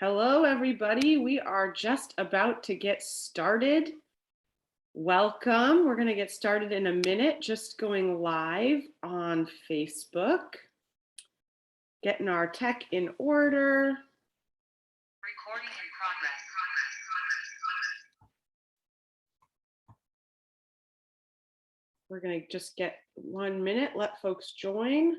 Hello, everybody. We are just about to get started. Welcome. We're going to get started in a minute, just going live on Facebook. Getting our tech in order. Recording in progress. We're going to just get 1 minute, let folks join.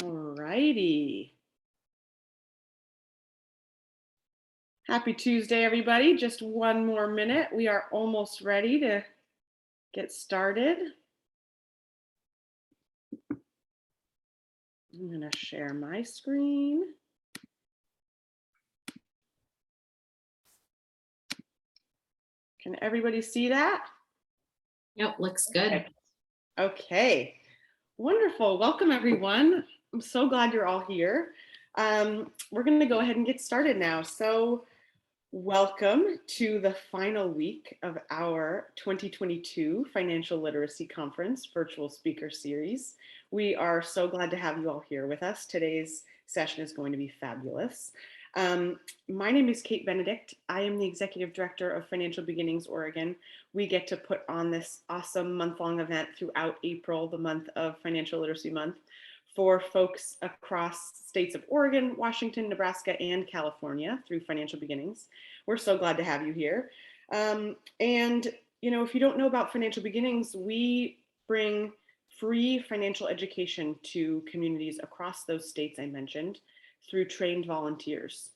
All righty. Happy Tuesday, everybody. Just 1 more minute. We are almost ready to get started. I'm going to share my screen. Can everybody see that? Yep, looks good. Okay, wonderful. Welcome, everyone. I'm so glad you're all here. We're going to go ahead and get started now. So welcome to the final week of our 2022 Financial Literacy Conference virtual speaker series. We are so glad to have you all here with us. Today's session is going to be fabulous. My name is Kate Benedict. I am the Executive Director of Financial Beginnings Oregon. We get to put on this awesome month-long event throughout April, the month of Financial Literacy Month, for folks across states of Oregon, Washington, Nebraska, and California through Financial Beginnings. We're so glad to have you here. And you know, if you don't know about Financial Beginnings, we bring free financial education to communities across those states I mentioned through trained volunteers.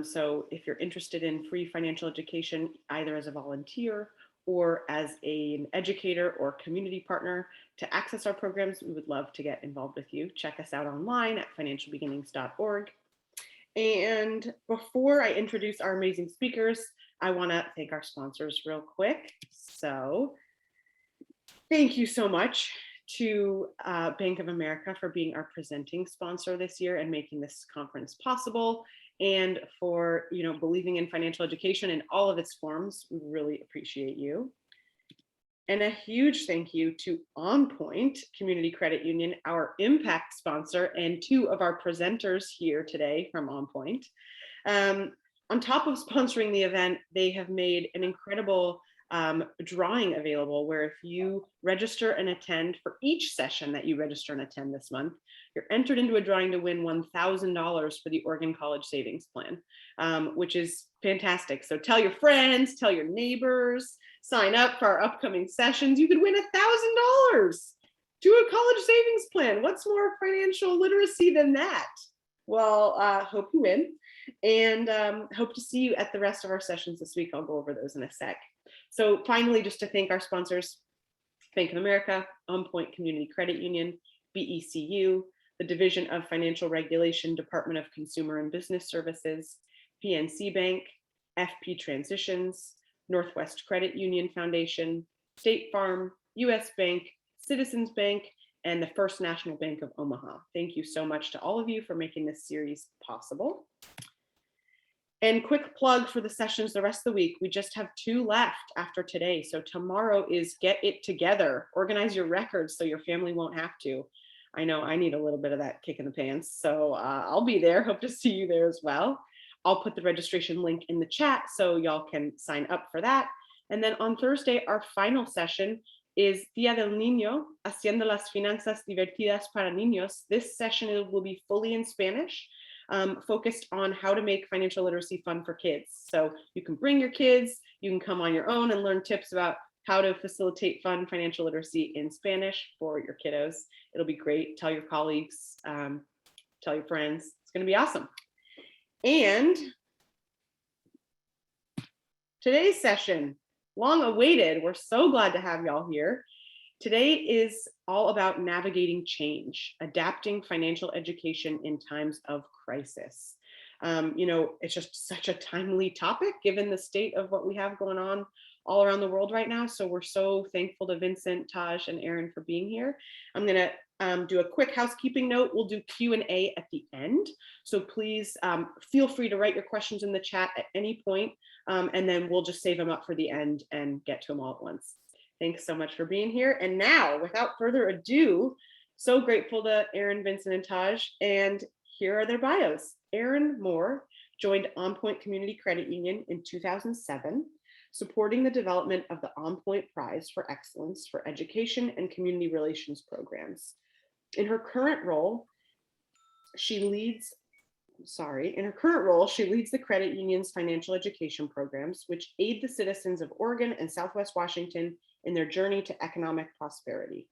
So if you're interested in free financial education, either as a volunteer or as an educator or community partner to access our programs, we would love to get involved with you. Check us out online at financialbeginnings.org. And before I introduce our amazing speakers, I want to thank our sponsors real quick. So thank you so much to Bank of America for being our presenting sponsor this year and making this conference possible, and for believing in financial education in all of its forms. We really appreciate you. And a huge thank you to OnPoint Community Credit Union, our impact sponsor, and two of our presenters here today from OnPoint. On top of sponsoring the event, they have made an incredible drawing available where if you register and attend for each session that you register and attend this month, you're entered into a drawing to win $1,000 for the Oregon College Savings Plan, which is fantastic. So tell your friends, tell your neighbors, sign up for our upcoming sessions. You could win $1,000 to a college savings plan. What's more financial literacy than that? Well, hope you win, and hope to see you at the rest of our sessions this week. I'll go over those in a sec. So finally, just to thank our sponsors, Bank of America, OnPoint Community Credit Union, BECU, the Division of Financial Regulation, Department of Consumer and Business Services, PNC Bank, FP Transitions, Northwest Credit Union Foundation, State Farm, US Bank, Citizens Bank, and the First National Bank of Omaha. Thank you so much to all of you for making this series possible. And quick plug for the sessions the rest of the week. We just have 2 left after today. So tomorrow is Get It Together. Organize your records so your family won't have to. I know I need a little bit of that kick in the pants. So I'll be there. Hope to see you there as well. I'll put the registration link in the chat so y'all can sign up for that. And then on Thursday, our final session is Día del Niño, Haciendo las Finanzas Divertidas para Niños. This session will be fully in Spanish. Focused on how to make financial literacy fun for kids. So you can bring your kids, you can come on your own and learn tips about how to facilitate fun financial literacy in Spanish for your kiddos. It'll be great. Tell your colleagues, tell your friends. It's going to be awesome. And today's session, long awaited. We're so glad to have y'all here. Today is all about navigating change, adapting financial education in times of crisis. It's just such a timely topic given the state of what we have going on all around the world right now. So we're so thankful to Vincent, Taj, and Aaron for being here. I'm going to do a quick housekeeping note. We'll do Q&A at the end. So please feel free to write your questions in the chat at any point, and then we'll just save them up for the end and get to them all at once. Thanks so much for being here. And now, without further ado, So grateful to Erin, Vincent, and Taj. And here are their bios. Erin Moore joined OnPoint Community Credit Union in 2007, supporting the development of the OnPoint Prize for Excellence for Education and Community Relations programs. In her current role, she leads the credit union's financial education programs, which aid the citizens of Oregon and Southwest Washington in their journey to economic prosperity.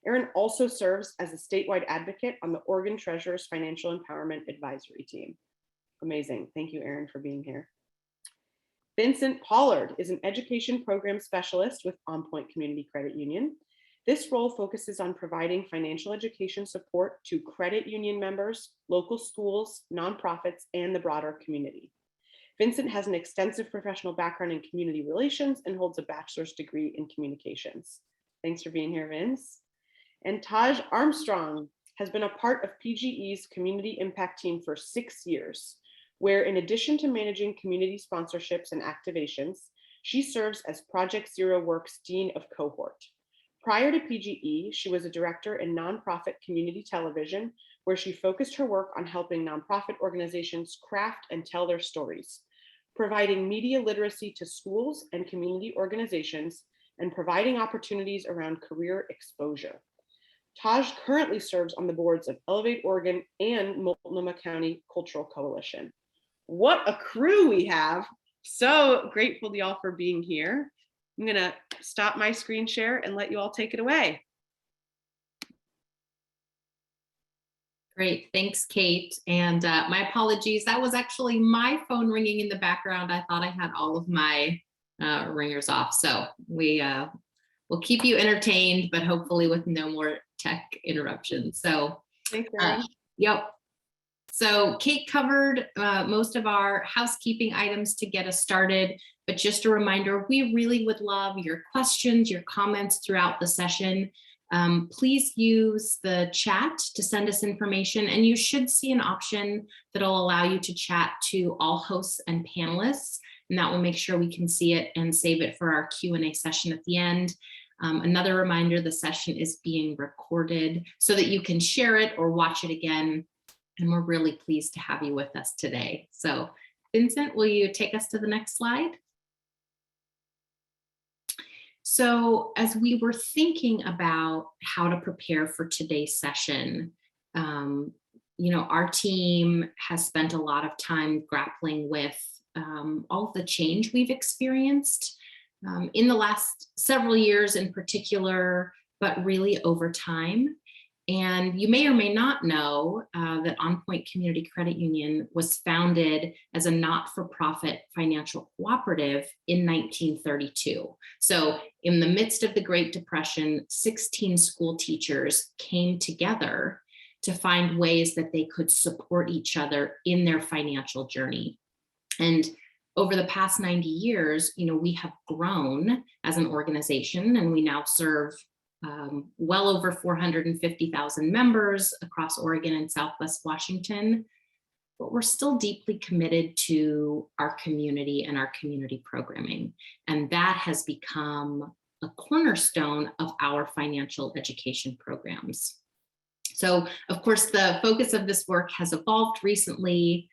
Erin also serves as a statewide advocate on the Oregon Treasurer's Financial Empowerment Advisory Team. Amazing. Thank you, Erin, for being here. Vincent Pollard is an education program specialist with OnPoint Community Credit Union. This role focuses on providing financial education support to credit union members, local schools, nonprofits, and the broader community. Vincent has an extensive professional background in community relations and holds a bachelor's degree in communications. Thanks for being here, Vince. And Taj Armstrong has been a part of PGE's Community Impact Team for 6 years, where in addition to managing community sponsorships and activations, she serves as Project Zero Works Dean of Cohort. Prior to PGE, she was a director in nonprofit community television, where she focused her work on helping nonprofit organizations craft and tell their stories, providing media literacy to schools and community organizations, and providing opportunities around career exposure. Taj currently serves on the boards of Elevate Oregon and Multnomah County Cultural Coalition. What a crew we have. So grateful to y'all for being here. I'm gonna stop my screen share and let you all take it away. Great, thanks, Kate. And my apologies, that was actually my phone ringing in the background. I thought I had all of my ringers off. So we'll keep you entertained, but hopefully with no more tech interruptions. So thanks, Erin. Yep. So Kate covered most of our housekeeping items to get us started, but just a reminder, we really would love your questions, your comments throughout the session. Please use the chat to send us information, and you should see an option that'll allow you to chat to all hosts and panelists, and that will make sure we can see it and save it for our Q&A session at the end. Another reminder, the session is being recorded so that you can share it or watch it again. And we're really pleased to have you with us today. So Vincent, will you take us to the next slide? So as we were thinking about how to prepare for today's session, our team has spent a lot of time grappling with all of the change we've experienced in the last several years in particular, but really over time. And you may or may not know that OnPoint Community Credit Union was founded as a not-for-profit financial cooperative in 1932. So in the midst of the Great Depression, 16 school teachers came together to find ways that they could support each other in their financial journey. And over the past 90 years, we have grown as an organization, and we now serve well over 450,000 members across Oregon and Southwest Washington, but we're still deeply committed to our community and our community programming. And that has become a cornerstone of our financial education programs. So, of course, the focus of this work has evolved recently.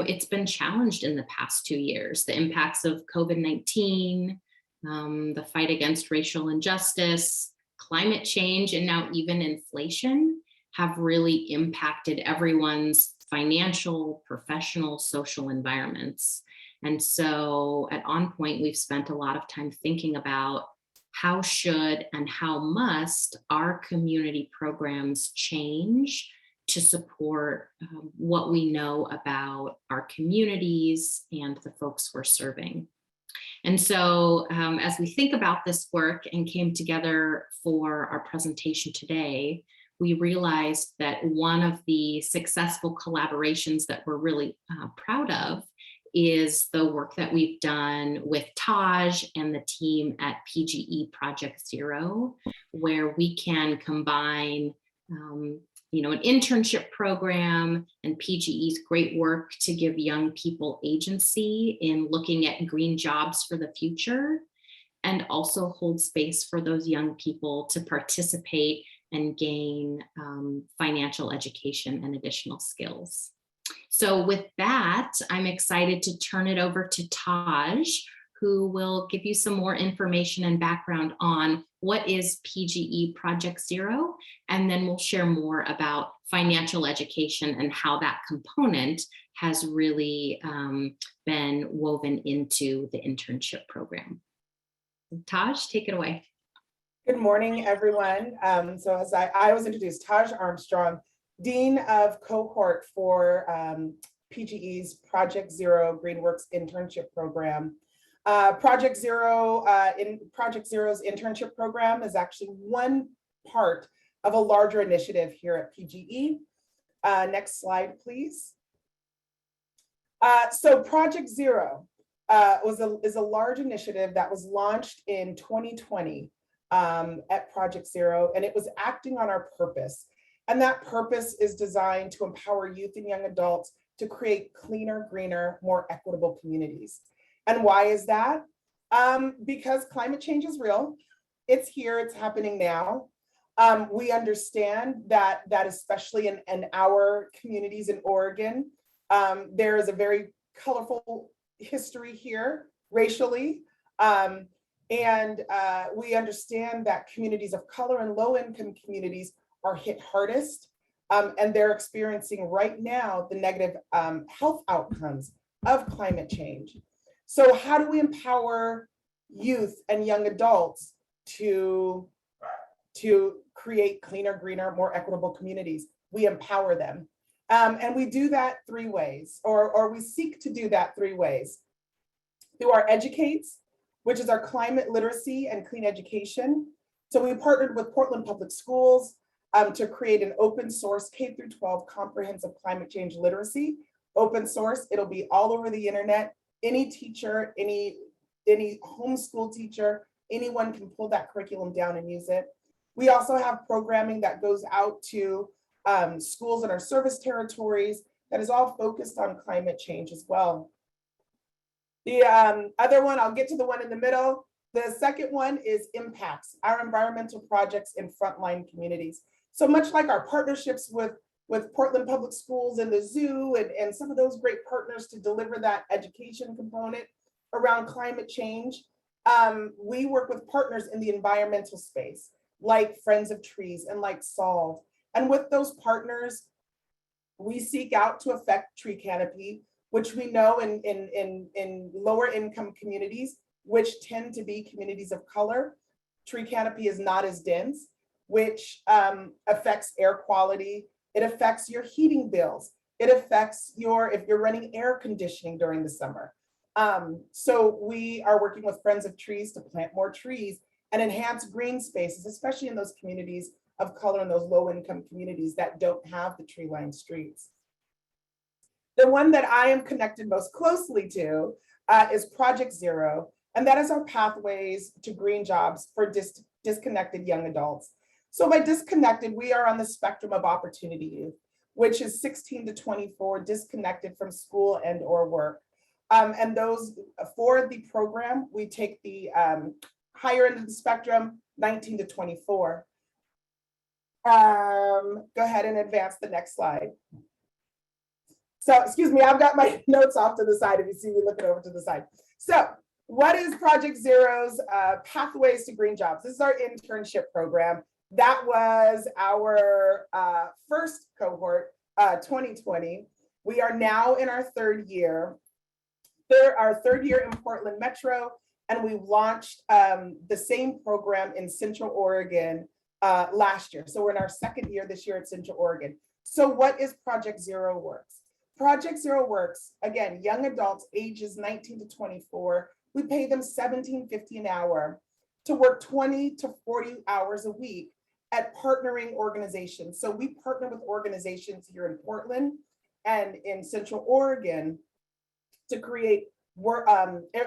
It's been challenged in the past 2 years. The impacts of COVID-19, the fight against racial injustice, climate change, and now even inflation have really impacted everyone's financial, professional, social environments. And so at OnPoint, we've spent a lot of time thinking about how should and how must our community programs change to support what we know about our communities and the folks we're serving. And so as we think about this work and came together for our presentation today, we realized that one of the successful collaborations that we're really proud of is the work that we've done with Taj and the team at PGE Project Zero, where we can combine an internship program and PGE's great work to give young people agency in looking at green jobs for the future, and also hold space for those young people to participate and gain financial education and additional skills. So with that, I'm excited to turn it over to Taj, who will give you some more information and background on what is PGE Project Zero, and then we'll share more about financial education and how that component has really been woven into the internship program. Taj, take it away. Good morning, everyone. So as I was introduced, Taj Armstrong, Dean of Cohort for PGE's Project Zero GreenWorks internship program. Project Zero's internship program is actually one part of a larger initiative here at PGE. Next slide, please. So Project Zero is a large initiative that was launched in 2020 at Project Zero, and it was acting on our purpose. And that purpose is designed to empower youth and young adults to create cleaner, greener, more equitable communities. And why is that? Because climate change is real. It's here, it's happening now. We understand that especially in our communities in Oregon, there is a very colorful history here racially. And we understand that communities of color and low-income communities are hit hardest. And they're experiencing right now the negative health outcomes of climate change. So how do we empower youth and young adults to create cleaner, greener, more equitable communities? We empower them. And we do that three ways, or we seek to do that three ways. Through our Educates, which is our climate literacy and clean education. So we partnered with Portland Public Schools to create an open source K-12 comprehensive climate change literacy. Open source, it'll be all over the internet. Any teacher, any homeschool teacher, anyone can pull that curriculum down and use it. We also have programming that goes out to schools in our service territories that is all focused on climate change as well. The other one, I'll get to the one in the middle. The second one is impacts, our environmental projects in frontline communities. So much like our partnerships with Portland Public Schools and the zoo and some of those great partners to deliver that education component around climate change, we work with partners in the environmental space, like Friends of Trees and like Solve. And with those partners, we seek out to affect tree canopy, which we know in lower income communities, which tend to be communities of color, tree canopy is not as dense, which affects air quality. It affects your heating bills. It affects if you're running air conditioning during the summer. So we are working with Friends of Trees to plant more trees and enhance green spaces, especially in those communities of color and those low income communities that don't have the tree lined streets. The one that I am connected most closely to is Project Zero, and that is our pathways to green jobs for disconnected young adults. So by disconnected, we are on the spectrum of opportunity youth, which is 16 to 24, disconnected from school and or work. And those for the program, we take the higher end of the spectrum, 19 to 24. Go ahead and advance the next slide. So, excuse me, I've got my notes off to the side if you see me looking over to the side. So what is Project Zero's Pathways to Green Jobs? This is our internship program. That was our first cohort, 2020. We are now in our third year. Our third year in Portland Metro, and we launched the same program in Central Oregon last year. So we're in our second year this year at Central Oregon. So what is Project Zero Works? Project Zero Works, again, young adults ages 19 to 24, we pay them $17.50 an hour to work 20 to 40 hours a week at partnering organizations. So we partner with organizations here in Portland and in Central Oregon to create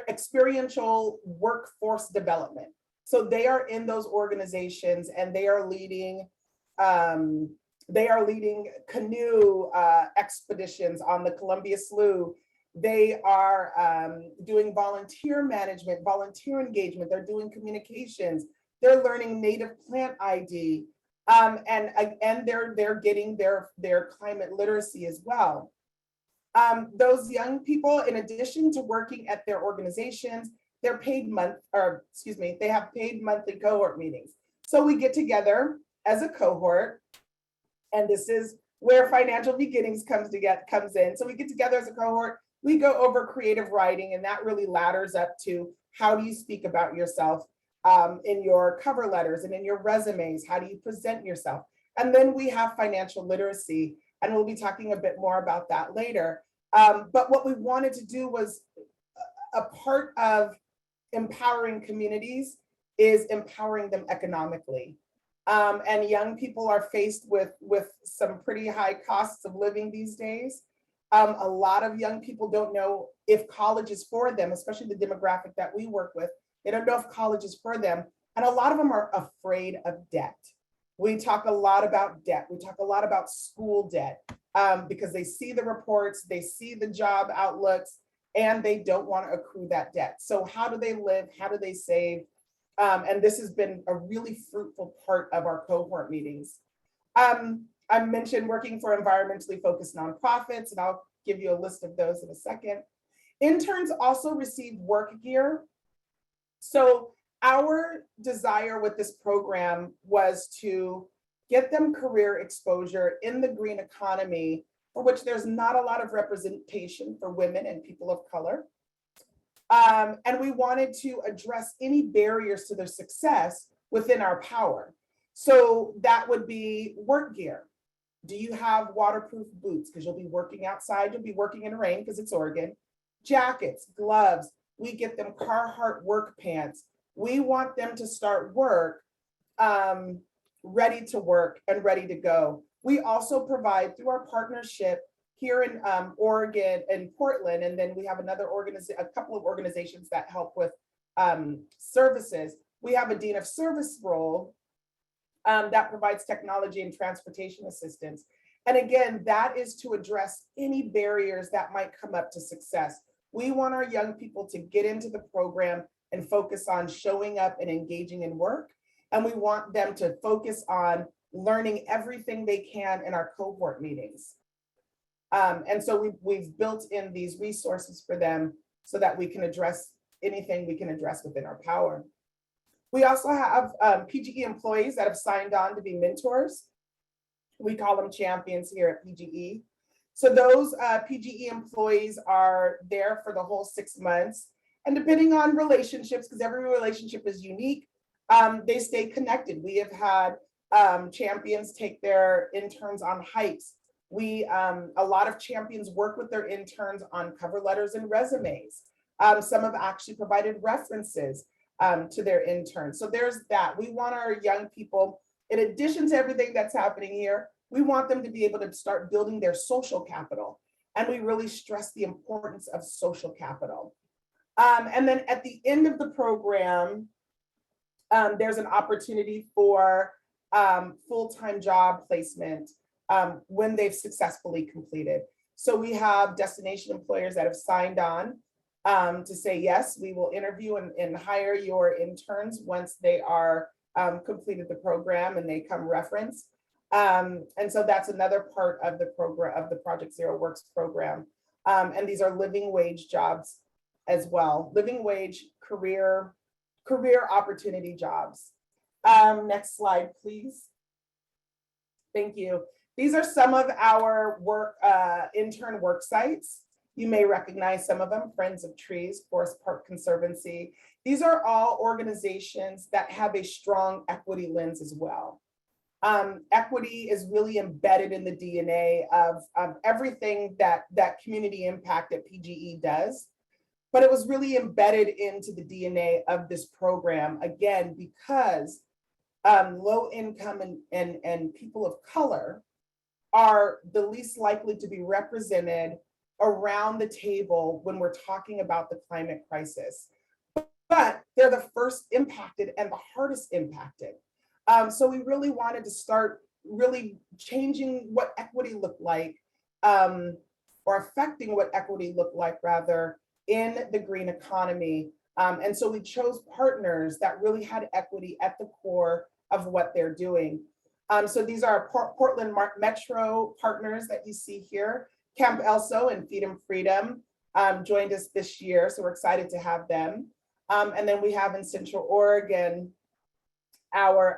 experiential workforce development. So they are in those organizations and they are leading canoe expeditions on the Columbia Slough. They are doing volunteer management, volunteer engagement. They're doing communications. They're learning native plant ID. And they're getting their climate literacy as well. Those young people, in addition to working at their organizations, they have paid monthly cohort meetings. So we get together as a cohort, and this is where financial beginnings comes in. So we get together as a cohort, we go over creative writing, and that really ladders up to how do you speak about yourself in your cover letters and in your resumes, how do you present yourself? And then we have financial literacy, and we'll be talking a bit more about that later. But what we wanted to do was a part of empowering communities is empowering them economically. And young people are faced with some pretty high costs of living these days. A lot of young people don't know if college is for them, especially the demographic that we work with. They don't know if college is for them. And a lot of them are afraid of debt. We talk a lot about debt. We talk a lot about school debt because they see the reports, they see the job outlooks, and they don't want to accrue that debt. So how do they live? How do they save? And this has been a really fruitful part of our cohort meetings. I mentioned working for environmentally focused nonprofits, and I'll give you a list of those in a second. Interns also receive work gear. So our desire with this program was to get them career exposure in the green economy, for which there's not a lot of representation for women and people of color. And we wanted to address any barriers to their success within our power. So that would be work gear. Do you have waterproof boots? Because you'll be working outside, you'll be working in the rain because it's Oregon. Jackets, gloves, we get them Carhartt work pants. We want them to start work ready to work and ready to go. We also provide through our partnership here in Oregon and Portland, and then we have a couple of organizations that help with services. We have a Dean of Service role that provides technology and transportation assistance. And again, that is to address any barriers that might come up to success. We want our young people to get into the program and focus on showing up and engaging in work. And we want them to focus on learning everything they can in our cohort meetings. And so we've built in these resources for them so that we can address anything we can address within our power. We also have PGE employees that have signed on to be mentors. We call them champions here at PGE. So those PGE employees are there for the whole 6 months. And depending on relationships, because every relationship is unique, they stay connected. We have had champions take their interns on hikes. A lot of champions work with their interns on cover letters and resumes. Some have actually provided references to their interns. So there's that. We want our young people, in addition to everything that's happening here, we want them to be able to start building their social capital. And we really stress the importance of social capital. And then at the end of the program, there's an opportunity for full-time job placement when they've successfully completed. So we have destination employers that have signed on to say, yes, we will interview and hire your interns once they are completed the program and they come reference. And so that's another part of the program, of the Project Zero Works program. And these are living wage jobs as well, living wage career opportunity jobs. Next slide, please. Thank you. These are some of our intern work sites. You may recognize some of them: Friends of Trees, Forest Park Conservancy. These are all organizations that have a strong equity lens as well. Equity is really embedded in the DNA of everything that community impact at PGE does. But it was really embedded into the DNA of this program, again, because low income and people of color are the least likely to be represented around the table when we're talking about the climate crisis. But they're the first impacted and the hardest impacted. So we really wanted to start really changing what equity looked like, or affecting what equity looked like rather, in the green economy. And so we chose partners that really had equity at the core of what they're doing. So these are Portland Metro partners that you see here. Camp Elso and Feed 'em Freedom joined us this year, so we're excited to have them. And then we have in Central Oregon, our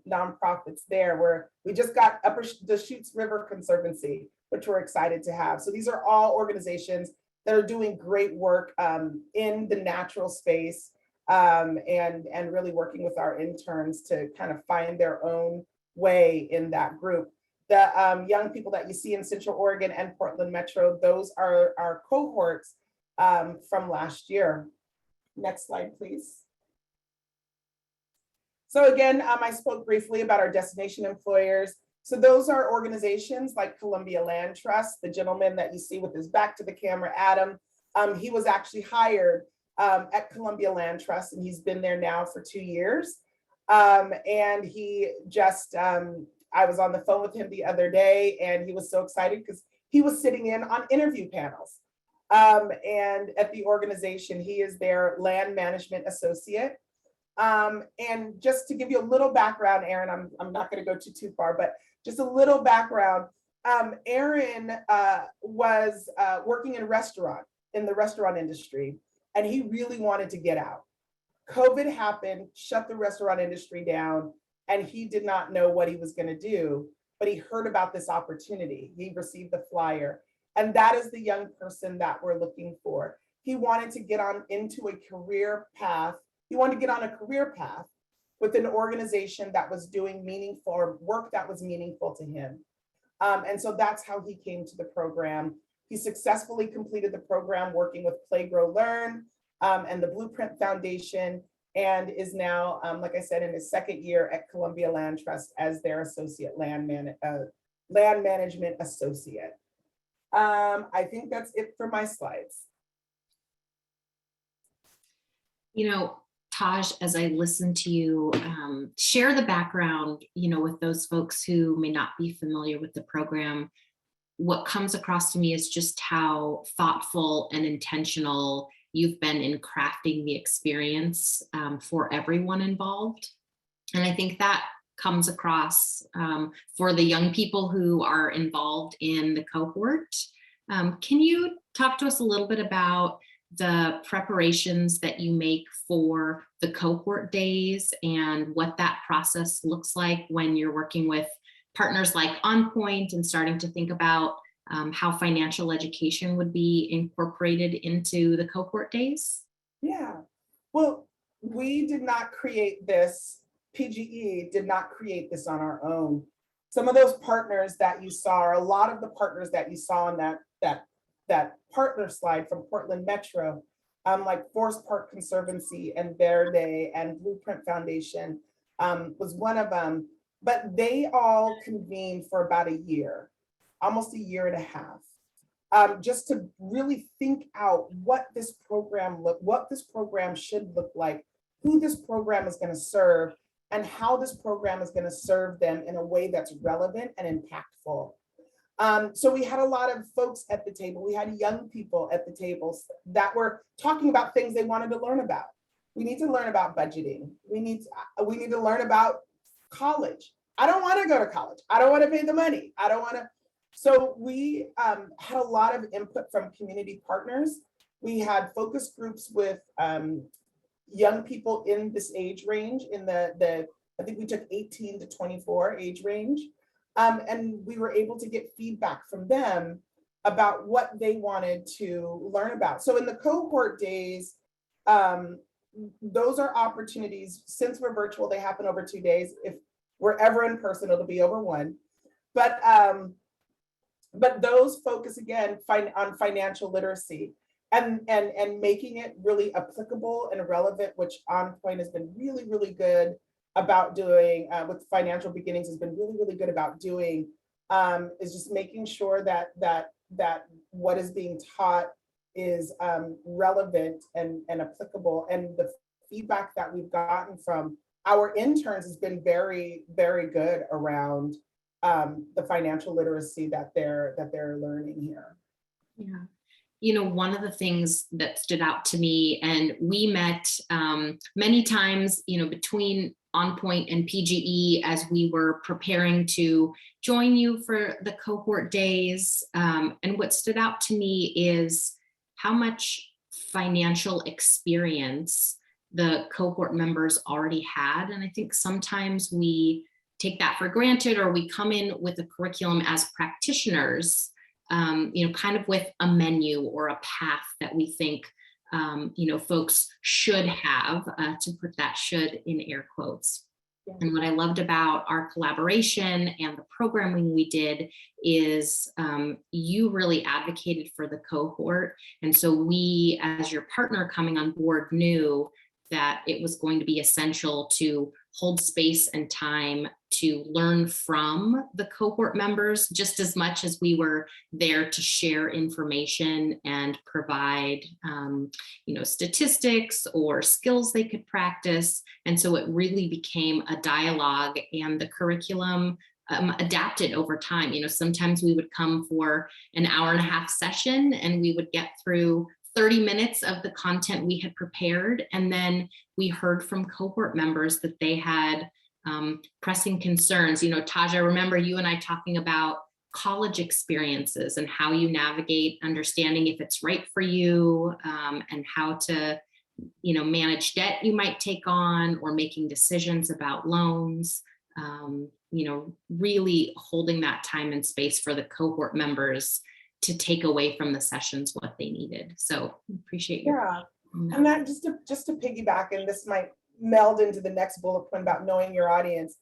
nonprofits there, where we just got Upper Deschutes River Conservancy, which we're excited to have. So these are all organizations that are doing great work in the natural space, and really working with our interns to kind of find their own way in that group. The young people that you see in Central Oregon and Portland Metro, those are our cohorts from last year. Next slide, please. So again, I spoke briefly about our destination employers. So those are organizations like Columbia Land Trust. The gentleman that you see with his back to the camera, Adam, he was actually hired at Columbia Land Trust, and he's been there now for 2 years. And he just, I was on the phone with him the other day, and he was so excited because he was sitting in on interview panels. And at the organization, he is their land management associate. And just to give you a little background, Aaron, I'm not going to go too far, but just a little background. Aaron was working in the restaurant industry, and he really wanted to get out. COVID happened, shut the restaurant industry down, and he did not know what he was going to do, but he heard about this opportunity. He received the flyer, and that is the young person that we're looking for. He wanted to get on into a career path. He wanted to get on a career path with an organization that was doing meaningful or work that was meaningful to him. And so that's how he came to the program. He successfully completed the program working with Play, Grow, Learn and the Blueprint Foundation, and is now, like I said, in his second year at Columbia Land Trust as their associate land management associate. I think that's it for my slides. You know, Taj, as I listen to you share the background, you know, with those folks who may not be familiar with the program, what comes across to me is just how thoughtful and intentional you've been in crafting the experience for everyone involved. And I think that comes across for the young people who are involved in the cohort. Can you talk to us a little bit about the preparations that you make for the cohort days and what that process looks like when you're working with partners like OnPoint and starting to think about how financial education would be incorporated into the cohort days? Yeah, well, we did not create this, PGE did not create this on our own. Some of those partners that you saw, or a lot of the partners that you saw on that partner slide from Portland Metro, like Forest Park Conservancy and Verde and Blueprint Foundation was one of them, but they all convened for about a year, almost a year and a half, just to really think out what this program should look like, who this program is going to serve, and how this program is going to serve them in a way that's relevant and impactful. So we had a lot of folks at the table. We had young people at the tables that were talking about things they wanted to learn about. We need to learn about budgeting. We need to learn about college. I don't want to go to college. I don't want to pay the money. I don't want to. So we had a lot of input from community partners. We had focus groups with young people in this age range, in the I think we took 18 to 24 age range. And we were able to get feedback from them about what they wanted to learn about. So in the cohort days, those are opportunities. Since we're virtual, they happen over 2 days. If we're ever in person, it'll be over 1. But those focus again on financial literacy and making it really applicable and relevant, which OnPoint has been really, really good about doing, with Financial Beginnings has been really, really good about doing, is just making sure that what is being taught is relevant and applicable. And the feedback that we've gotten from our interns has been very, very good around the financial literacy that they're learning here. Yeah. You know, one of the things that stood out to me, and we met many times, you know, between OnPoint and PGE as we were preparing to join you for the cohort days. And what stood out to me is how much financial experience the cohort members already had. And I think sometimes we take that for granted, or we come in with a curriculum as practitioners, kind of with a menu or a path that we think folks should have, to put that should in air quotes. Yeah. And what I loved about our collaboration and the programming we did is you really advocated for the cohort. And so we, as your partner coming on board, knew that it was going to be essential to hold space and time to learn from the cohort members just as much as we were there to share information and provide, statistics or skills they could practice. And so it really became a dialogue, and the curriculum adapted over time. Sometimes we would come for an hour and a half session and we would get through 30 minutes of the content we had prepared. And then we heard from cohort members that they had pressing concerns. Taj, I remember you and I talking about college experiences and how you navigate understanding if it's right for you, and how to, manage debt you might take on, or making decisions about loans. Really holding that time and space for the cohort members to take away from the sessions what they needed. So appreciate your. Yeah. And that just to piggyback, and this might meld into the next bullet point about knowing your audience,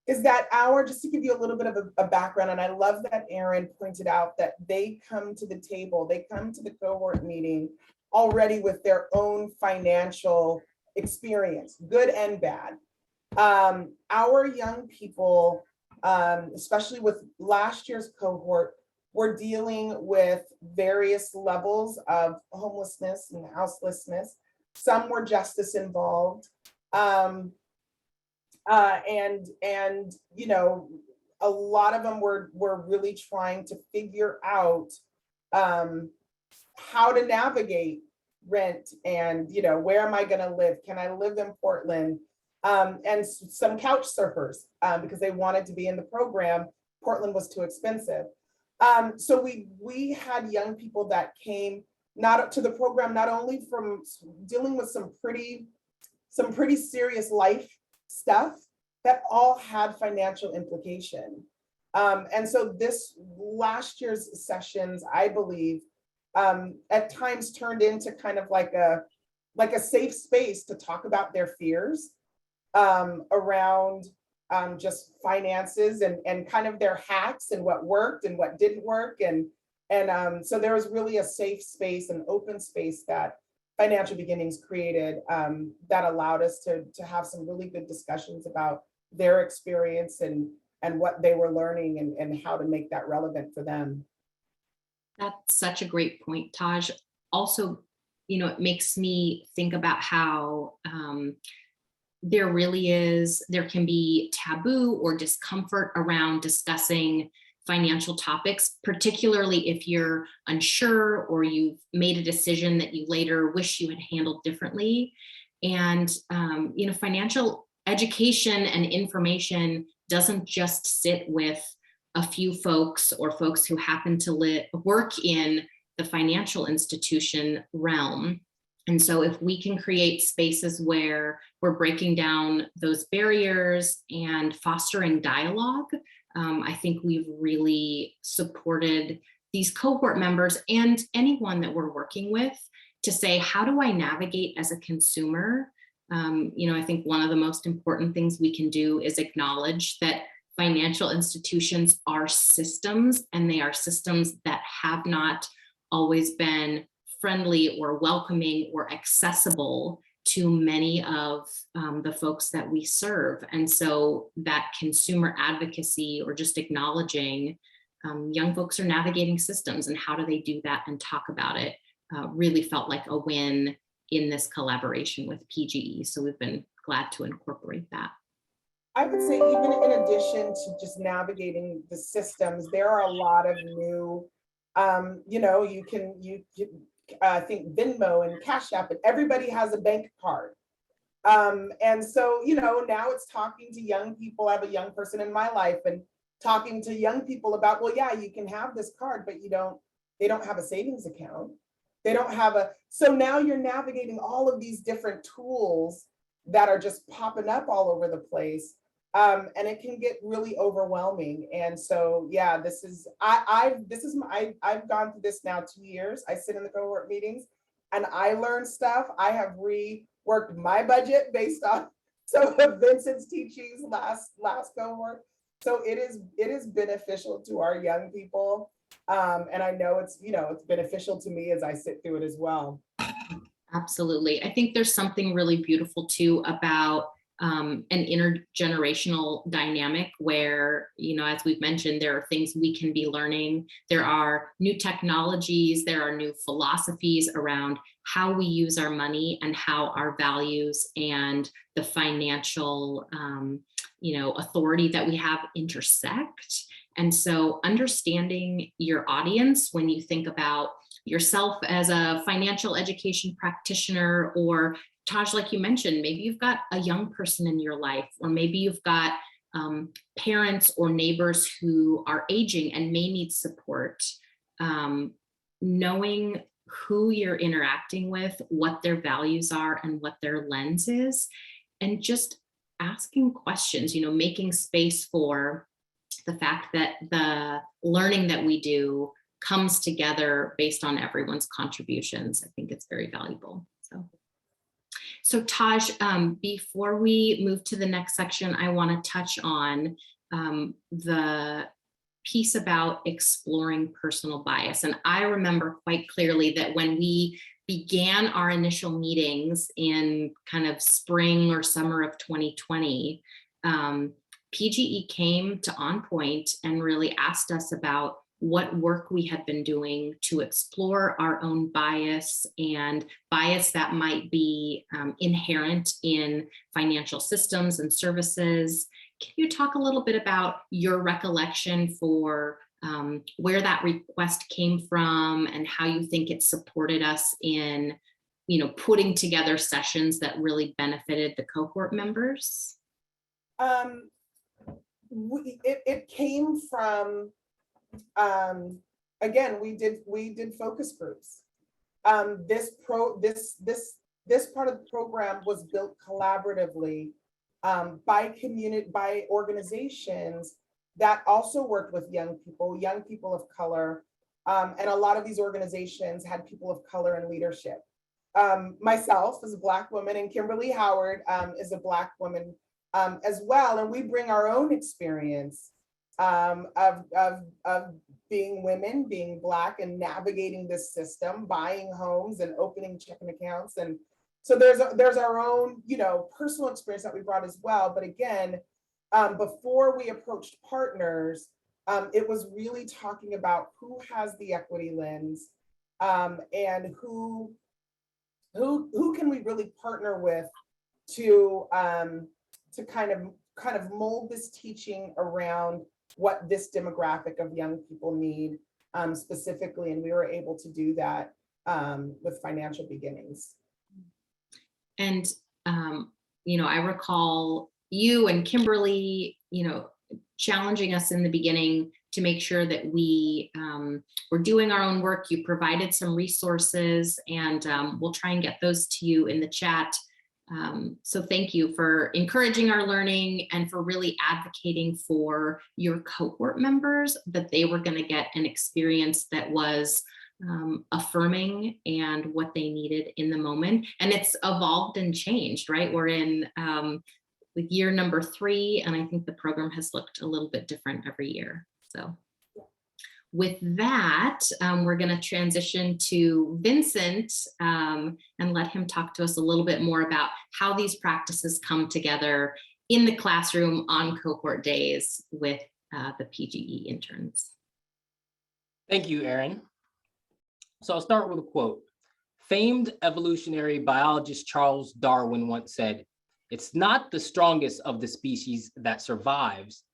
is that just to give you a little bit of a background, and I love that Erin pointed out that they come to the table, they come to the cohort meeting already with their own financial experience, good and bad. Our young people, especially with last year's cohort, we're dealing with various levels of homelessness and houselessness. Some were justice involved. And a lot of them were really trying to figure out how to navigate rent and, where am I going to live? Can I live in Portland? And some couch surfers, because they wanted to be in the program. Portland was too expensive. So we had young people that came not to the program, not only from dealing with some pretty serious life stuff that all had financial implication. And so this last year's sessions, I believe, at times turned into kind of like a safe space to talk about their fears around just finances and kind of their hacks and what worked and what didn't work. And so there was really a safe space, an open space that Financial Beginnings created, that allowed us to have some really good discussions about their experience and what they were learning and how to make that relevant for them. That's such a great point, Taj. Also, it makes me think about how there can be taboo or discomfort around discussing financial topics, particularly if you're unsure or you've made a decision that you later wish you had handled differently. And, financial education and information doesn't just sit with a few folks or folks who happen to work in the financial institution realm. And so if we can create spaces where we're breaking down those barriers and fostering dialogue, I think we've really supported these cohort members and anyone that we're working with to say, how do I navigate as a consumer? I think one of the most important things we can do is acknowledge that financial institutions are systems, and they are systems that have not always been friendly or welcoming or accessible to many of the folks that we serve. And so that consumer advocacy, or just acknowledging young folks are navigating systems and how do they do that and talk about it, really felt like a win in this collaboration with PGE. So we've been glad to incorporate that. I would say, even in addition to just navigating the systems, there are a lot of new, I think Venmo and Cash App, and everybody has a bank card. And so, you know, now it's talking to young people. I have a young person in my life and talking to young people about, well, yeah, you can have this card, but they don't have a savings account. They don't have so now you're navigating all of these different tools that are just popping up all over the place. And it can get really overwhelming. And so, yeah, I've gone through this now 2 years. I sit in the cohort meetings and I learn stuff. I have reworked my budget based on some of Vincent's teachings last cohort. So it is beneficial to our young people. And I know it's beneficial to me as I sit through it as well. Absolutely. I think there's something really beautiful too about an intergenerational dynamic where, you know, as we've mentioned, there are things we can be learning. There are new technologies, there are new philosophies around how we use our money and how our values and the financial, authority that we have intersect. And so understanding your audience when you think about yourself as a financial education practitioner, or Taj, like you mentioned, maybe you've got a young person in your life, or maybe you've got parents or neighbors who are aging and may need support. Knowing who you're interacting with, what their values are and what their lens is, and just asking questions, you know, making space for the fact that the learning that we do comes together based on everyone's contributions. I think it's very valuable. So Taj, before we move to the next section, I want to touch on the piece about exploring personal bias. And I remember quite clearly that when we began our initial meetings in kind of spring or summer of 2020, PGE came to OnPoint and really asked us about what work we had been doing to explore our own bias and bias that might be inherent in financial systems and services. Can you talk a little bit about your recollection for where that request came from and how you think it supported us in, you know, putting together sessions that really benefited the cohort members? It came from, again, we did focus groups. This part of the program was built collaboratively by organizations that also worked with young people of color, and a lot of these organizations had people of color in leadership. Myself as a Black woman, and Kimberly Howard is a Black woman as well, and we bring our own experience of being women, being Black, and navigating this system, buying homes and opening checking accounts. And so there's our own, you know, personal experience that we brought as well. But again, before we approached partners, it was really talking about who has the equity lens, and who can we really partner with to kind of mold this teaching around what this demographic of young people need specifically. And we were able to do that with Financial Beginnings. And, I recall you and Kimberly, challenging us in the beginning to make sure that we were doing our own work. You provided some resources, and we'll try and get those to you in the chat. So thank you for encouraging our learning and for really advocating for your cohort members that they were going to get an experience that was affirming and what they needed in the moment. And it's evolved and changed, right? We're in year number 3, and I think the program has looked a little bit different every year. So with that, we're going to transition to Vincent and let him talk to us a little bit more about how these practices come together in the classroom on cohort days with the PGE interns. Thank you, Erin. So I'll start with a quote. Famed evolutionary biologist Charles Darwin once said, "It's not the strongest of the species that survives,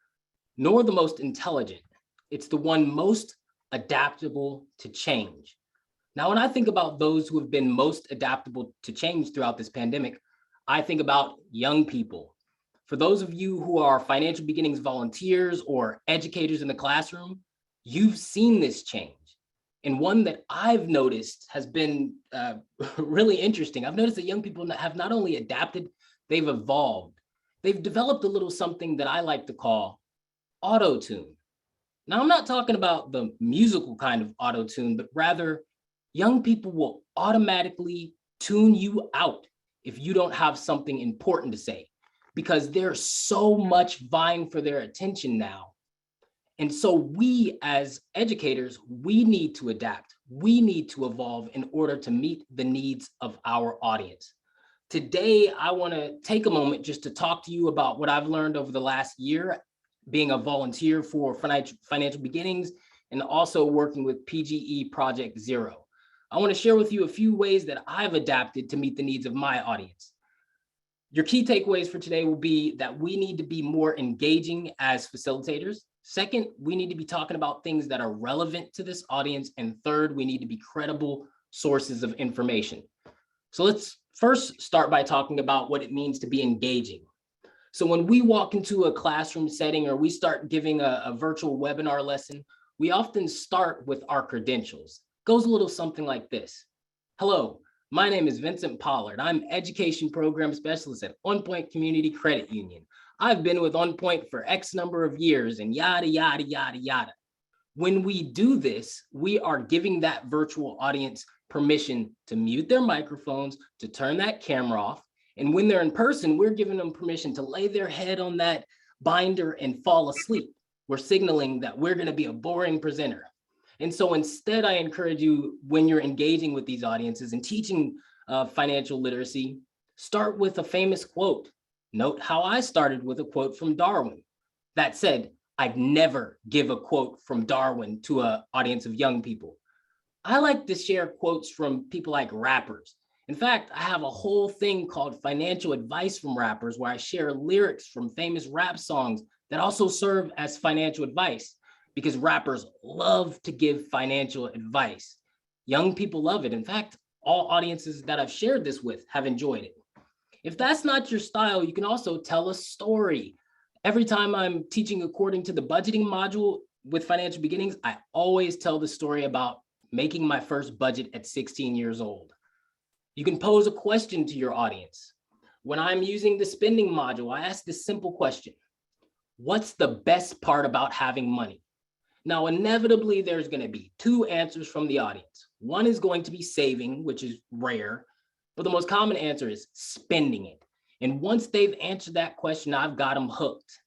nor the most intelligent. It's the one most adaptable to change." Now, when I think about those who have been most adaptable to change throughout this pandemic, I think about young people. For those of you who are Financial Beginnings volunteers or educators in the classroom, you've seen this change. And one that I've noticed has been really interesting. I've noticed that young people have not only adapted, they've evolved. They've developed a little something that I like to call auto-tune. Now, I'm not talking about the musical kind of auto-tune, but rather young people will automatically tune you out if you don't have something important to say, because there's so much vying for their attention now. And so we as educators, we need to adapt. We need to evolve in order to meet the needs of our audience. Today, I want to take a moment just to talk to you about what I've learned over the last year, being a volunteer for Financial Beginnings and also working with PGE Project Zero. I want to share with you a few ways that I've adapted to meet the needs of my audience. Your key takeaways for today will be that we need to be more engaging as facilitators. Second, we need to be talking about things that are relevant to this audience. And third, we need to be credible sources of information. So let's first start by talking about what it means to be engaging. So when we walk into a classroom setting or we start giving a virtual webinar lesson, we often start with our credentials. It goes a little something like this. Hello, my name is Vincent Pollard. I'm Education Program Specialist at OnPoint Community Credit Union. I've been with OnPoint for X number of years and yada, yada, yada, yada. When we do this, we are giving that virtual audience permission to mute their microphones, to turn that camera off. And when they're in person, we're giving them permission to lay their head on that binder and fall asleep. We're signaling that we're going to be a boring presenter. And so instead, I encourage you, when you're engaging with these audiences and teaching financial literacy, start with a famous quote. Note how I started with a quote from Darwin. That said, I'd never give a quote from Darwin to an audience of young people. I like to share quotes from people like rappers. In fact, I have a whole thing called Financial Advice from Rappers, where I share lyrics from famous rap songs that also serve as financial advice, because rappers love to give financial advice. Young people love it. In fact, all audiences that I've shared this with have enjoyed it. If that's not your style, you can also tell a story. Every time I'm teaching according to the budgeting module with Financial Beginnings, I always tell the story about making my first budget at 16 years old. You can pose a question to your audience. When I'm using the spending module, I ask this simple question. What's the best part about having money? Now, inevitably, there's going to be two answers from the audience. One is going to be saving, which is rare, but the most common answer is spending it. And once they've answered that question, I've got them hooked.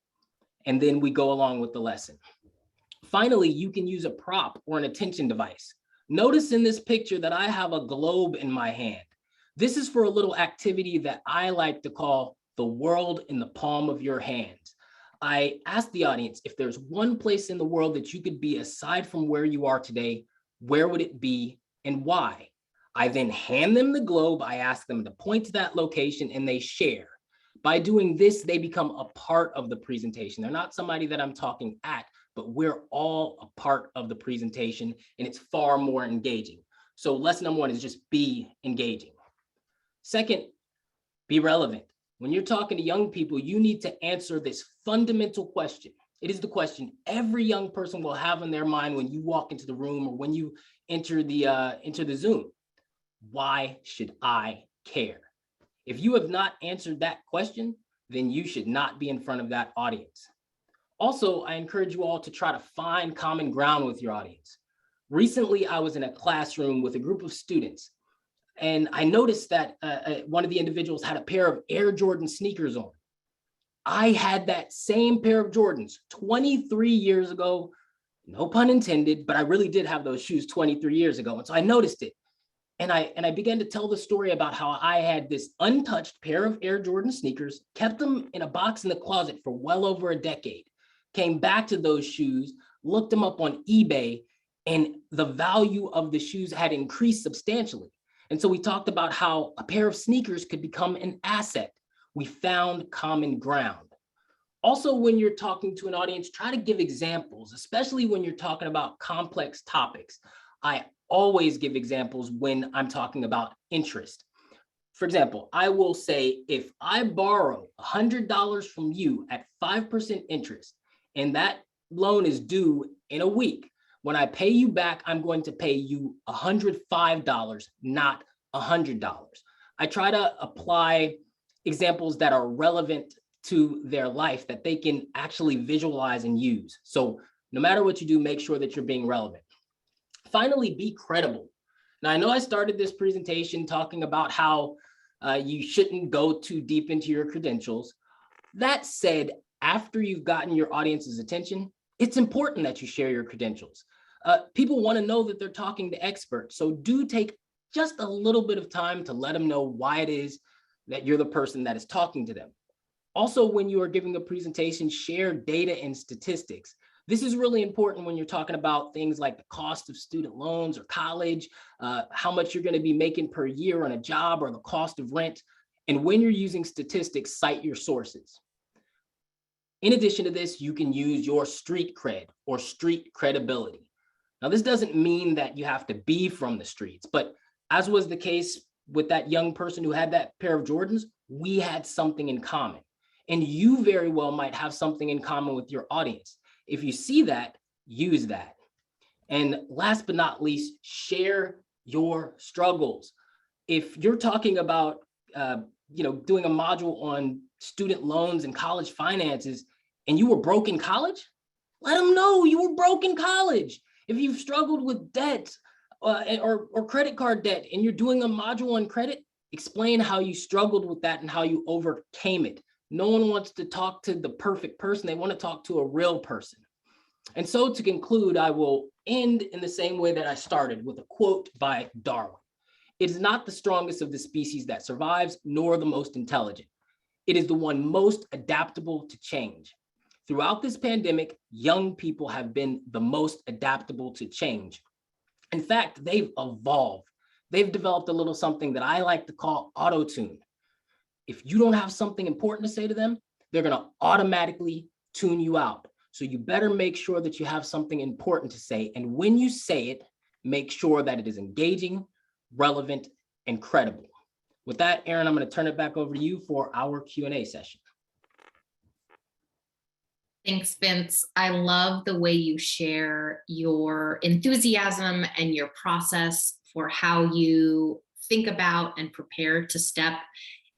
And then we go along with the lesson. Finally, you can use a prop or an attention device. Notice in this picture that I have a globe in my hand. This is for a little activity that I like to call the world in the palm of your hands. I asked the audience, if there's one place in the world that you could be aside from where you are today, where would it be and why? I then hand them the globe. I ask them to point to that location and they share. By doing this, they become a part of the presentation. They're not somebody that I'm talking at, but we're all a part of the presentation and it's far more engaging. So lesson number one is just be engaging. Second, be relevant. When you're talking to young people, you need to answer this fundamental question. It is the question every young person will have in their mind when you walk into the room or when you enter the Zoom. Why should I care? If you have not answered that question, then you should not be in front of that audience. Also, I encourage you all to try to find common ground with your audience. Recently, I was in a classroom with a group of students, and I noticed that one of the individuals had a pair of Air Jordan sneakers on. I had that same pair of Jordans 23 years ago, no pun intended, but I really did have those shoes 23 years ago. And so I noticed it. And I began to tell the story about how I had this untouched pair of Air Jordan sneakers, kept them in a box in the closet for well over a decade, came back to those shoes, looked them up on eBay, and the value of the shoes had increased substantially. And so we talked about how a pair of sneakers could become an asset. We found common ground. Also, when you're talking to an audience, try to give examples, especially when you're talking about complex topics. I always give examples when I'm talking about interest. For example, I will say, if I borrow $100 from you at 5% interest, and that loan is due in a week, when I pay you back, I'm going to pay you $105, not $100. I try to apply examples that are relevant to their life that they can actually visualize and use. So no matter what you do, make sure that you're being relevant. Finally, be credible. Now, I know I started this presentation talking about how you shouldn't go too deep into your credentials. That said, after you've gotten your audience's attention, it's important that you share your credentials. People want to know that they're talking to experts. So do take just a little bit of time to let them know why it is that you're the person that is talking to them. Also, when you are giving a presentation, share data and statistics. This is really important when you're talking about things like the cost of student loans or college, how much you're going to be making per year on a job, or the cost of rent. And when you're using statistics, cite your sources. In addition to this, you can use your street cred or street credibility. Now, this doesn't mean that you have to be from the streets, but as was the case with that young person who had that pair of Jordans, we had something in common. And you very well might have something in common with your audience. If you see that, use that. And last but not least, share your struggles. If you're talking about doing a module on student loans and college finances, and you were broke in college, let them know you were broke in college. If you've struggled with debt or credit card debt, and you're doing a module on credit, explain how you struggled with that and how you overcame it. No one wants to talk to the perfect person. They want to talk to a real person. And so to conclude, I will end in the same way that I started, with a quote by Darwin. It is not the strongest of the species that survives, nor the most intelligent. It is the one most adaptable to change. Throughout this pandemic, young people have been the most adaptable to change. In fact, they've evolved. They've developed a little something that I like to call auto-tune. If you don't have something important to say to them, they're going to automatically tune you out. So you better make sure that you have something important to say. And when you say it, make sure that it is engaging, relevant, and credible. With that, Aaron, I'm going to turn it back over to you for our Q&A session. Thanks, Vince. I love the way you share your enthusiasm and your process for how you think about and prepare to step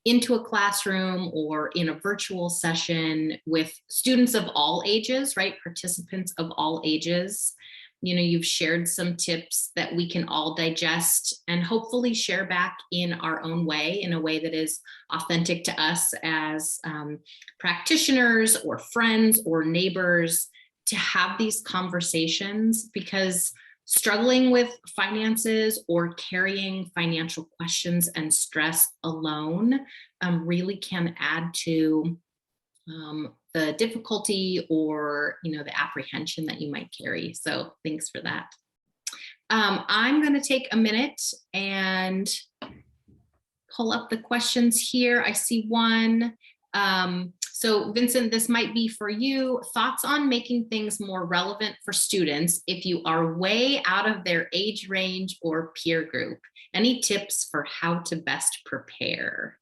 into a classroom or in a virtual session with students of all ages, right? Participants of all ages. You know, you've shared some tips that we can all digest and hopefully share back in our own way, in a way that is authentic to us as practitioners or friends or neighbors, to have these conversations, because struggling with finances or carrying financial questions and stress alone really can add to the difficulty or the apprehension that you might carry. So thanks for that. I'm going to take a minute and pull up the questions here. I see one. So Vincent, this might be for you. Thoughts on making things more relevant for students if you are way out of their age range or peer group? Any tips for how to best prepare?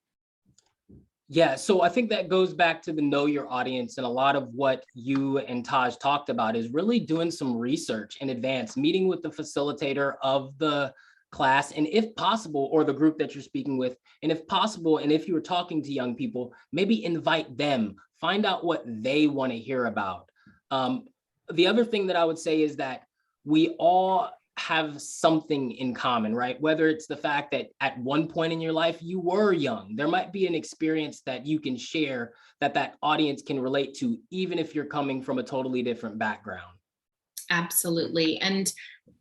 Yeah, so I think that goes back to the know your audience, and a lot of what you and Taj talked about is really doing some research in advance, meeting with the facilitator of the class, and if possible, or the group that you're speaking with, and if possible, and if you were talking to young people, maybe invite them, find out what they want to hear about. The other thing that I would say is that we all have something in common, right? Whether it's the fact that at one point in your life you were young, there might be an experience that you can share that audience can relate to, even if you're coming from a totally different background. Absolutely. And,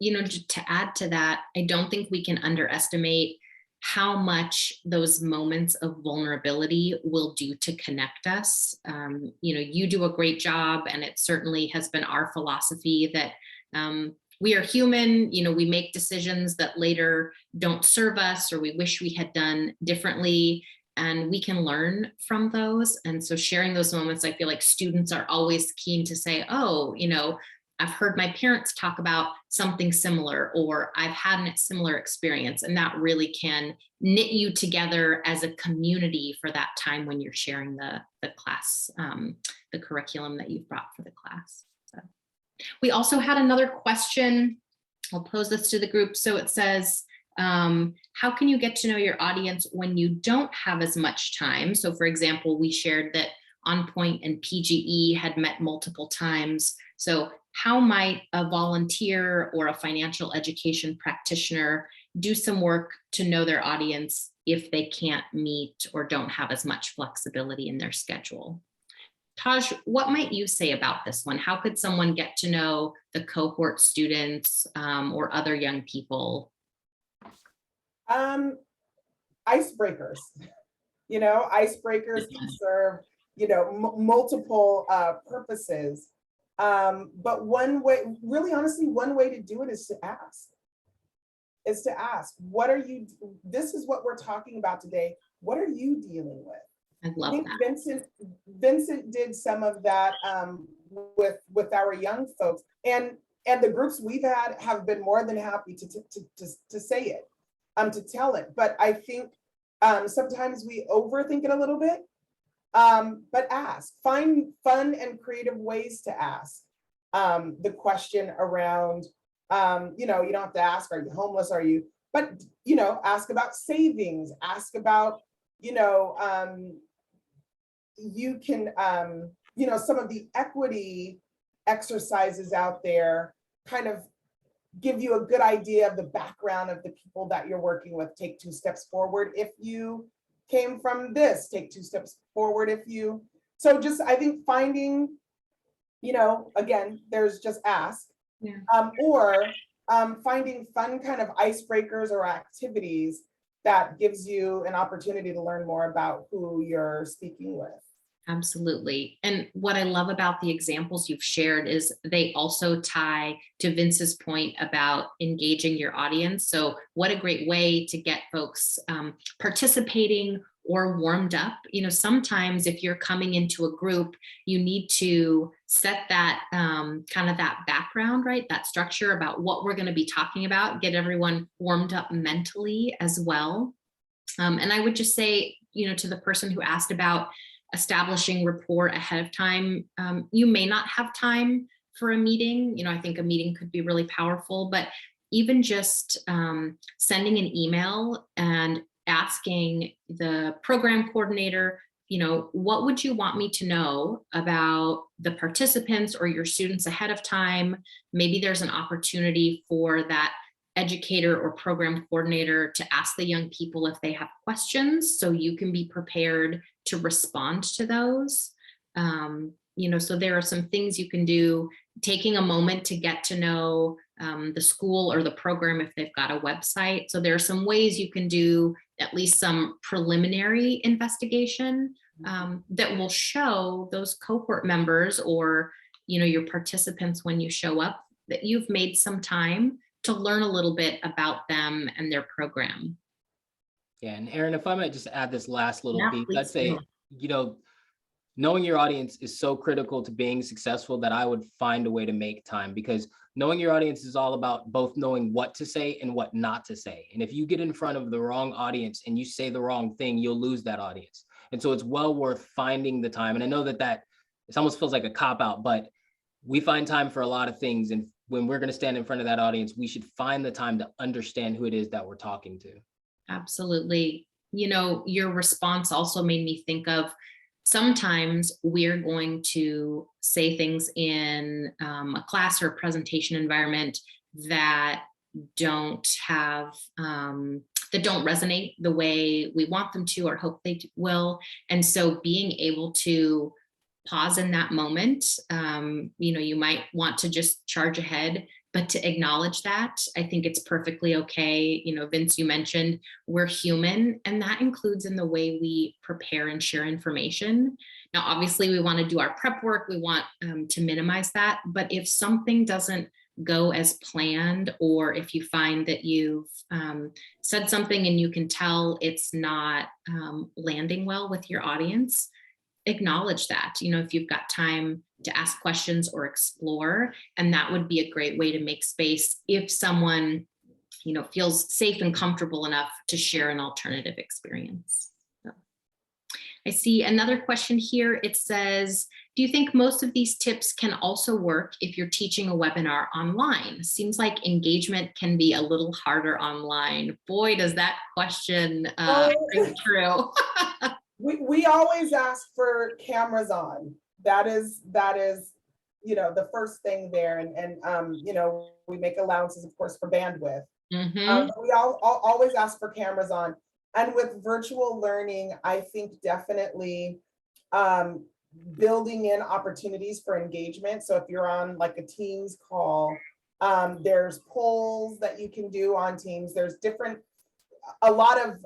to add to that, I don't think we can underestimate how much those moments of vulnerability will do to connect us. You do a great job, and it certainly has been our philosophy that we are human. We make decisions that later don't serve us, or we wish we had done differently, and we can learn from those. And so sharing those moments, I feel like students are always keen to say, oh, I've heard my parents talk about something similar, or I've had a similar experience. And that really can knit you together as a community for that time when you're sharing the class, the curriculum that you've brought for the class. So we also had another question. I'll pose this to the group. So it says, how can you get to know your audience when you don't have as much time? So for example, we shared that OnPoint and PGE had met multiple times. So how might a volunteer or a financial education practitioner do some work to know their audience if they can't meet or don't have as much flexibility in their schedule? Taj, what might you say about this one? How could someone get to know the cohort students or other young people? Icebreakers, icebreakers can serve, multiple purposes. But one way, really honestly, one way to do it is to ask. This is what we're talking about today. What are you dealing with? I love think that. Vincent did some of that with our young folks, and the groups we've had have been more than happy to say it, to tell it. But I think sometimes we overthink it a little bit. But ask, find fun and creative ways to ask the question around, you don't have to ask, are you homeless? Are you, but, ask about savings, ask about, you can, some of the equity exercises out there kind of give you a good idea of the background of the people that you're working with. Take 2 steps forward if you came from this, take 2 steps forward if you, so just, I think finding, again, there's just ask, or finding fun kind of icebreakers or activities that gives you an opportunity to learn more about who you're speaking with. Absolutely. And what I love about the examples you've shared is they also tie to Vince's point about engaging your audience. So what a great way to get folks participating or warmed up. Sometimes if you're coming into a group, you need to set that kind of that background, right? That structure about what we're going to be talking about, get everyone warmed up mentally as well. And I would just say, to the person who asked about establishing rapport ahead of time, you may not have time for a meeting. I think a meeting could be really powerful, but even just sending an email and asking the program coordinator, what would you want me to know about the participants or your students ahead of time? Maybe there's an opportunity for that educator or program coordinator to ask the young people if they have questions, so you can be prepared to respond to those. So there are some things you can do, taking a moment to get to know the school or the program if they've got a website. So there are some ways you can do at least some preliminary investigation that will show those cohort members or your participants when you show up that you've made some time to learn a little bit about them and their program. Yeah, and Erin, if I might just add this last little piece, Please I'd say, knowing your audience is so critical to being successful that I would find a way to make time, because knowing your audience is all about both knowing what to say and what not to say. And if you get in front of the wrong audience and you say the wrong thing, you'll lose that audience. And so it's well worth finding the time. And I know that it almost feels like a cop-out, but we find time for a lot of things. And when we're going to stand in front of that audience, we should find the time to understand who it is that we're talking to. Absolutely. Your response also made me think of, sometimes we're going to say things in a class or a presentation environment that don't resonate the way we want them to or hope they will. And so being able to pause in that moment, you might want to just charge ahead, but to acknowledge that, I think it's perfectly okay. Vince, you mentioned we're human, and that includes in the way we prepare and share information. Now, obviously, we want to do our prep work. We want to minimize that. But if something doesn't go as planned, or if you find that you've said something and you can tell it's not landing well with your audience, acknowledge that. If you've got time, to ask questions or explore. And that would be a great way to make space if someone, feels safe and comfortable enough to share an alternative experience. So, I see another question here. It says, do you think most of these tips can also work if you're teaching a webinar online? Seems like engagement can be a little harder online. Boy, does that question ring true. We always ask for cameras on. That is, the first thing there. And we make allowances, of course, for bandwidth. We always ask for cameras on. And with virtual learning, I think definitely building in opportunities for engagement. So if you're on like a Teams call, there's polls that you can do on Teams. There's a lot of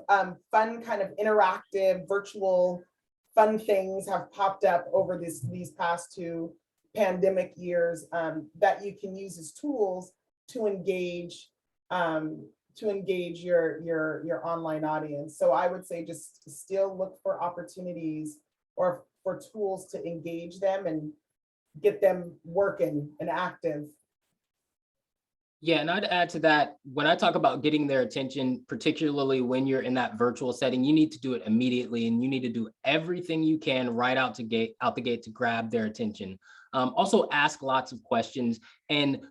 fun kind of interactive virtual fun things have popped up over these past 2 pandemic years that you can use as tools to engage your online audience. So I would say just still look for opportunities or for tools to engage them and get them working and active. Yeah, and I'd add to that, when I talk about getting their attention, particularly when you're in that virtual setting, you need to do it immediately, and you need to do everything you can right out the gate to grab their attention. Also ask lots of questions, and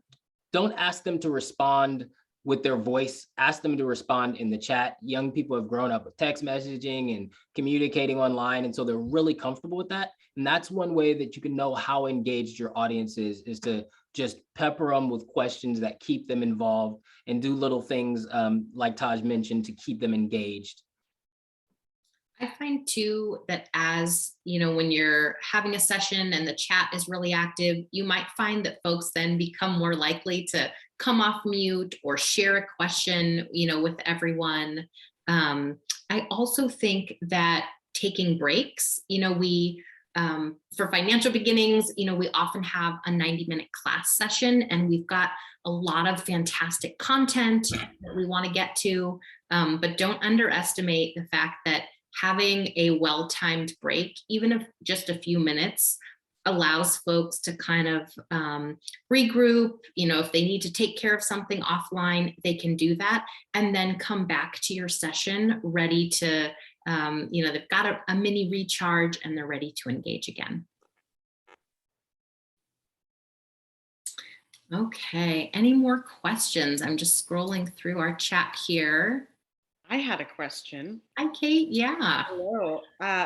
don't ask them to respond with their voice, ask them to respond in the chat. Young people have grown up with text messaging and communicating online, and so they're really comfortable with that. And that's one way that you can know how engaged your audience is to just pepper them with questions that keep them involved and do little things like Taj mentioned to keep them engaged. I find too that as, when you're having a session and the chat is really active, you might find that folks then become more likely to come off mute or share a question, with everyone. I also think that taking breaks, for financial beginnings, we often have a 90-minute class session, and we've got a lot of fantastic content that we want to get to, but don't underestimate the fact that having a well-timed break, even if just a few minutes, allows folks to kind of regroup. If they need to take care of something offline, they can do that and then come back to your session ready to, they've got a mini recharge and they're ready to engage again. Okay, any more questions? I'm just scrolling through our chat here. I had a question. Hi, Kate. Yeah. Hello.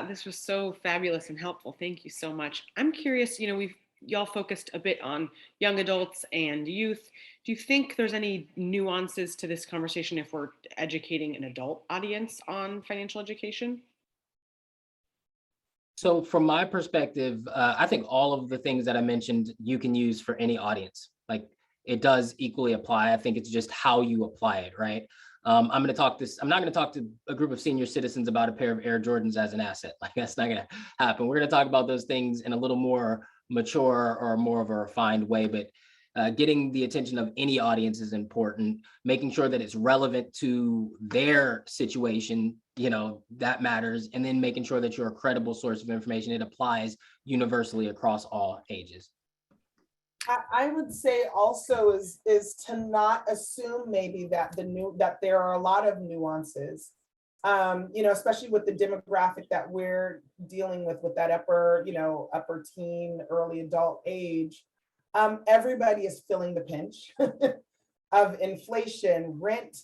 This was so fabulous and helpful. Thank you so much. I'm curious, y'all focused a bit on young adults and youth. Do you think there's any nuances to this conversation if we're educating an adult audience on financial education? So from my perspective, I think all of the things that I mentioned, you can use for any audience. Like, it does equally apply. I think it's just how you apply it, right? I'm not going to talk to a group of senior citizens about a pair of Air Jordans as an asset. Like, that's not going to happen. We're going to talk about those things in a little more mature or more of a refined way, but getting the attention of any audience is important. Making sure that it's relevant to their situation, that matters. And then making sure that you're a credible source of information. It applies universally across all ages. I would say also is to not assume maybe that there are a lot of nuances, especially with the demographic that we're dealing with that upper teen, early adult age. Everybody is feeling the pinch of inflation, rent,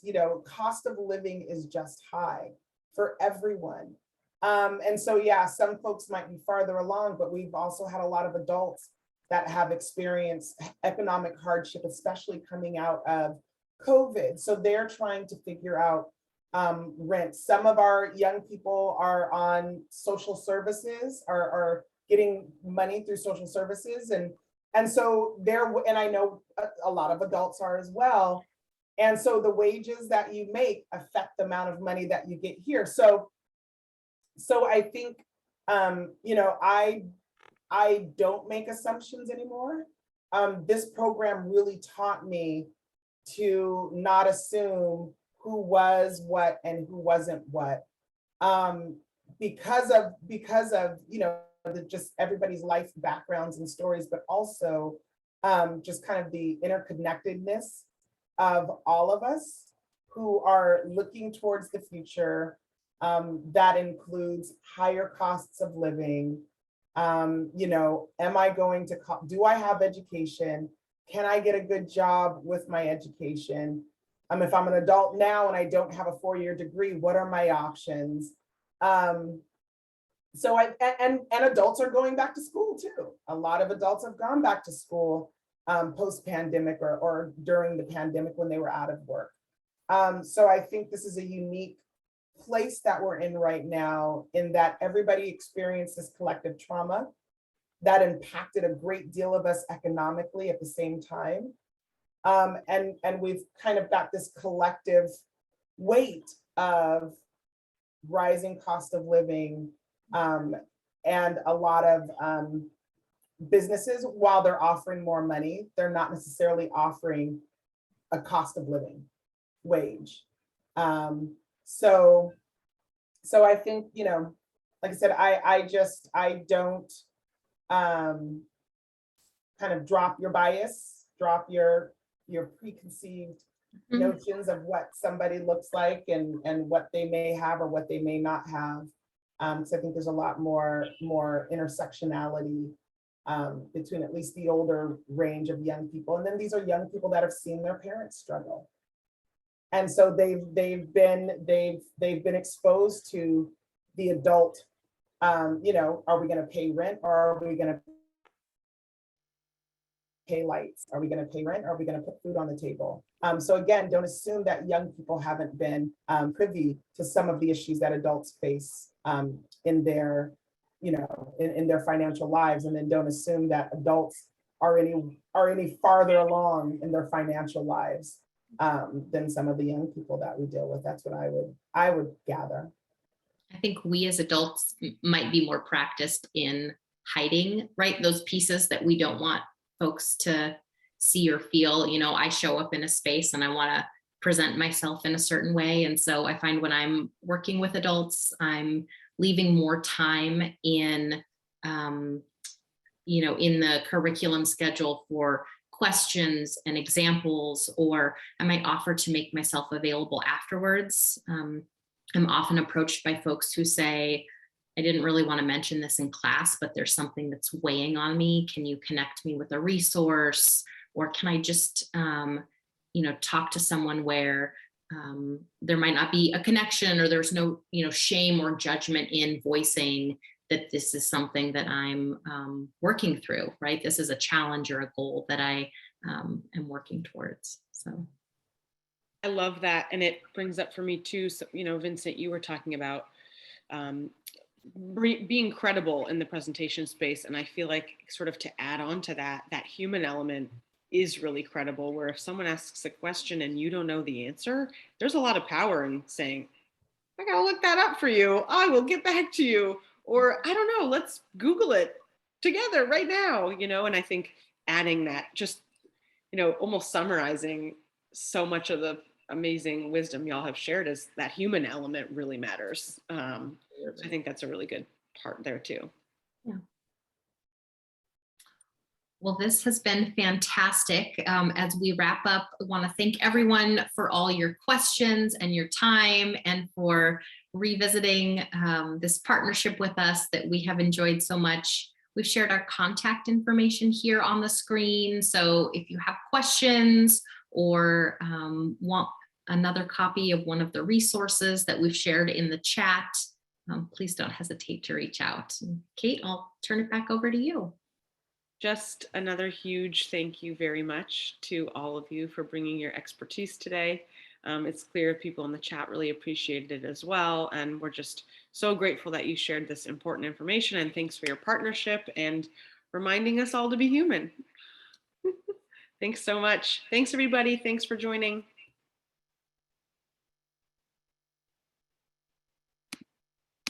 cost of living is just high for everyone. And so, yeah, some folks might be farther along, but we've also had a lot of adults that have experienced economic hardship, especially coming out of COVID. So they're trying to figure out rent. Some of our young people are on social services, are getting money through social services. And so and I know a lot of adults are as well. And so the wages that you make affect the amount of money that you get here. So I think, I don't make assumptions anymore. This program really taught me to not assume who was what and who wasn't what. Because of just everybody's life backgrounds and stories, but also just kind of the interconnectedness of all of us who are looking towards the future. That includes higher costs of living. You know, am I going to, do I have education? Can I get a good job with my education? If I'm an adult now and I don't have a 4-year degree, what are my options? And adults are going back to school too. A lot of adults have gone back to school post-pandemic or during the pandemic when they were out of work. So I think this is a unique place that we're in right now, in that everybody experienced this collective trauma that impacted a great deal of us economically at the same time. And we've kind of got this collective weight of rising cost of living, and a lot of businesses, while they're offering more money, they're not necessarily offering a cost of living wage. So I think, you know, like I said, I don't kind of drop your bias, drop your preconceived notions of what somebody looks like and what they may have or what they may not have. So I think there's a lot more intersectionality between at least the older range of young people. And then these are young people that have seen their parents struggle. And so they've been exposed to the adult, you know, are we going to pay rent, or are we going to pay lights? Are we going to pay rent? Or are we going to put food on the table? So again, don't assume that young people haven't been privy to some of the issues that adults face in their, you know, in their financial lives, and then don't assume that adults are any farther along in their financial lives than some of the young people that we deal with. That's what I would gather. I think we as adults might be more practiced in hiding, right? Those pieces that we don't want folks to see or feel. You know, I show up in a space and I want to present myself in a certain way. And so I find when I'm working with adults, I'm leaving more time in, you know, in the curriculum schedule for questions and examples, or I might offer to make myself available afterwards. I'm often approached by folks who say, I didn't really want to mention this in class, but there's something that's weighing on me. Can you connect me with a resource? Or can I just, you know, talk to someone where there might not be a connection, or there's no, you know, shame or judgment in voicing that this is something that I'm working through, right? This is a challenge or a goal that I am working towards. So I love that. And it brings up for me too, so, you know, Vincent, you were talking about being credible in the presentation space. And I feel like, sort of to add on to that, that human element is really credible, where if someone asks a question and you don't know the answer, there's a lot of power in saying, I gotta look that up for you. I will get back to you. Or I don't know, let's Google it together right now, you know? And I think adding that, just, you know, almost summarizing so much of the amazing wisdom y'all have shared, is that human element really matters. So I think that's a really good part there too. yeah. Well, this has been fantastic. As we wrap up, I want to thank everyone for all your questions and your time, and for revisiting this partnership with us that we have enjoyed so much. We've shared our contact information here on the screen. So if you have questions or want another copy of one of the resources that we've shared in the chat, please don't hesitate to reach out. And Kate, I'll turn it back over to you. Just another huge thank you very much to all of you for bringing your expertise today. It's clear people in the chat really appreciated it as well. And we're just so grateful that you shared this important information, and thanks for your partnership and reminding us all to be human. Thanks so much. Thanks everybody. Thanks for joining.